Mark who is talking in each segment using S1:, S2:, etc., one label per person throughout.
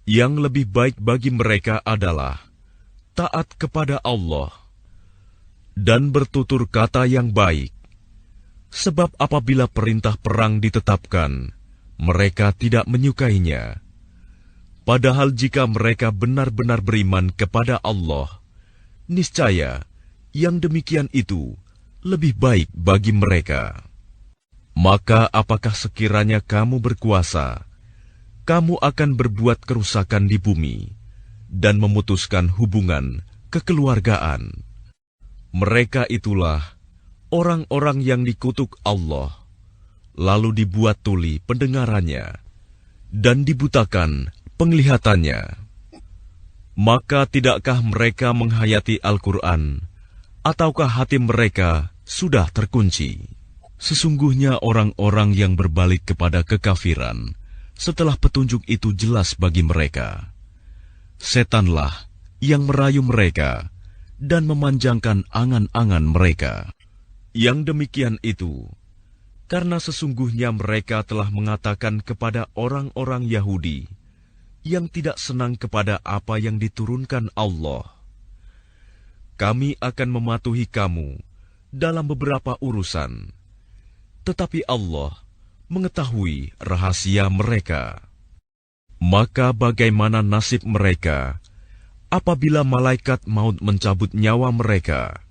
S1: Yang lebih baik bagi mereka adalah taat kepada Allah dan bertutur kata yang baik. Sebab apabila perintah perang ditetapkan, mereka tidak menyukainya. Padahal jika mereka benar-benar beriman kepada Allah, niscaya yang demikian itu lebih baik bagi mereka. Maka apakah sekiranya kamu berkuasa, kamu akan berbuat kerusakan di bumi dan memutuskan hubungan kekeluargaan? Mereka itulah orang-orang yang dikutuk Allah, lalu dibuat tuli pendengarannya dan dibutakan penglihatannya. Maka tidakkah mereka menghayati Al-Quran, ataukah hati mereka sudah terkunci? Sesungguhnya orang-orang yang berbalik kepada kekafiran setelah petunjuk itu jelas bagi mereka, setanlah yang merayu mereka dan memanjangkan angan-angan mereka. Yang demikian itu karena sesungguhnya mereka telah mengatakan kepada orang-orang Yahudi yang tidak senang kepada apa yang diturunkan Allah, kami akan mematuhi kamu dalam beberapa urusan, tetapi Allah mengetahui rahasia mereka. Maka bagaimana nasib mereka apabila malaikat maut mencabut nyawa mereka,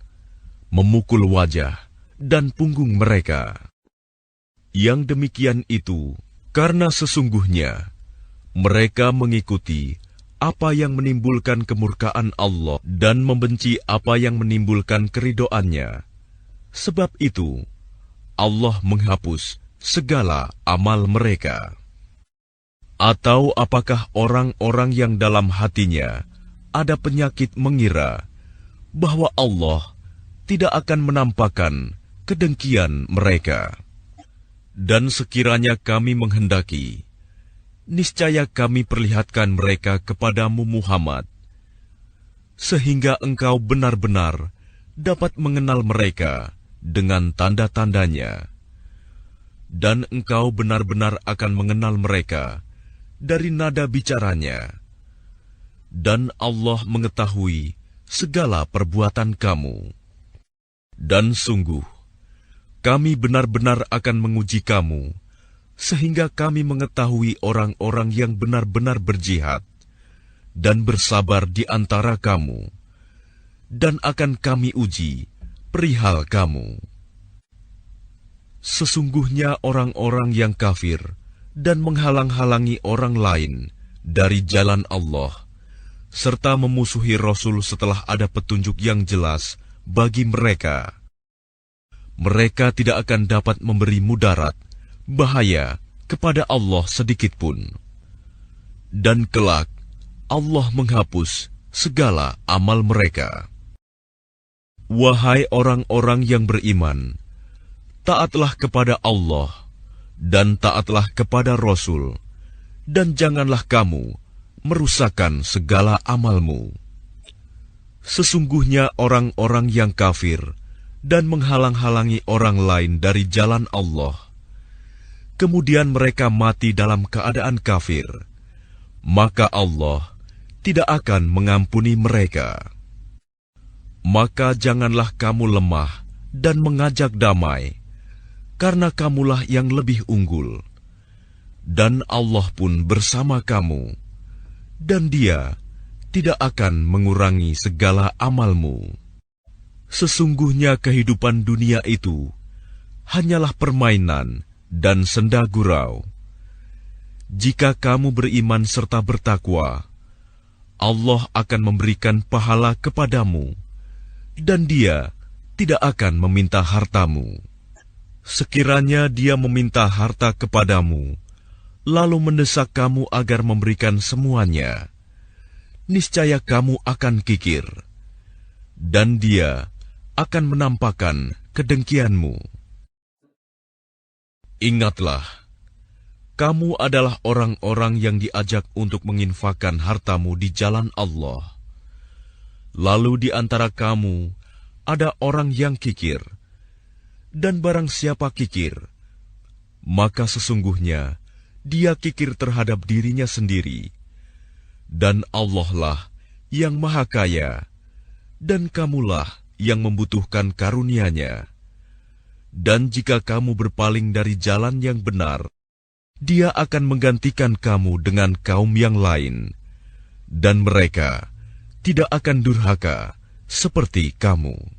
S1: memukul wajah dan punggung mereka? Yang demikian itu karena sesungguhnya mereka mengikuti apa yang menimbulkan kemurkaan Allah dan membenci apa yang menimbulkan keridoannya. Sebab itu Allah menghapus segala amal mereka. Atau apakah orang-orang yang dalam hatinya ada penyakit mengira bahwa Allah tidak akan menampakkan kedengkian mereka? Dan sekiranya kami menghendaki, niscaya kami perlihatkan mereka kepadamu Muhammad, sehingga engkau benar-benar dapat mengenal mereka dengan tanda-tandanya. Dan engkau benar-benar akan mengenal mereka dari nada bicaranya. Dan Allah mengetahui segala perbuatan kamu. Dan sungguh, kami benar-benar akan menguji kamu, sehingga kami mengetahui orang-orang yang benar-benar berjihad dan bersabar di antara kamu, dan akan kami uji perihal kamu. Sesungguhnya orang-orang yang kafir dan menghalang-halangi orang lain dari jalan Allah, serta memusuhi Rasul setelah ada petunjuk yang jelas bagi mereka, mereka tidak akan dapat memberi mudarat, bahaya kepada Allah sedikitpun. Dan kelak Allah menghapus segala amal mereka. Wahai orang-orang yang beriman, taatlah kepada Allah dan taatlah kepada Rasul, dan janganlah kamu merusakkan segala amalmu. Sesungguhnya orang-orang yang kafir dan menghalang-halangi orang lain dari jalan Allah, kemudian mereka mati dalam keadaan kafir, maka Allah tidak akan mengampuni mereka. Maka janganlah kamu lemah dan mengajak damai, karena kamulah yang lebih unggul, dan Allah pun bersama kamu, dan Dia tidak akan mengurangi segala amalmu. Sesungguhnya kehidupan dunia itu hanyalah permainan dan senda gurau. Jika kamu beriman serta bertakwa, Allah akan memberikan pahala kepadamu, dan Dia tidak akan meminta hartamu. Sekiranya Dia meminta harta kepadamu, lalu mendesak kamu agar memberikan semuanya, niscaya kamu akan kikir, dan Dia akan menampakkan kedengkianmu. Ingatlah, kamu adalah orang-orang yang diajak untuk menginfakkan hartamu di jalan Allah. Lalu di antara kamu ada orang yang kikir, dan barang siapa kikir, maka sesungguhnya dia kikir terhadap dirinya sendiri, Dan Allah lah yang Maha Kaya, dan kamulah yang membutuhkan karunia-Nya. Dan jika kamu berpaling dari jalan yang benar, Dia akan menggantikan kamu dengan kaum yang lain, dan mereka tidak akan durhaka seperti kamu.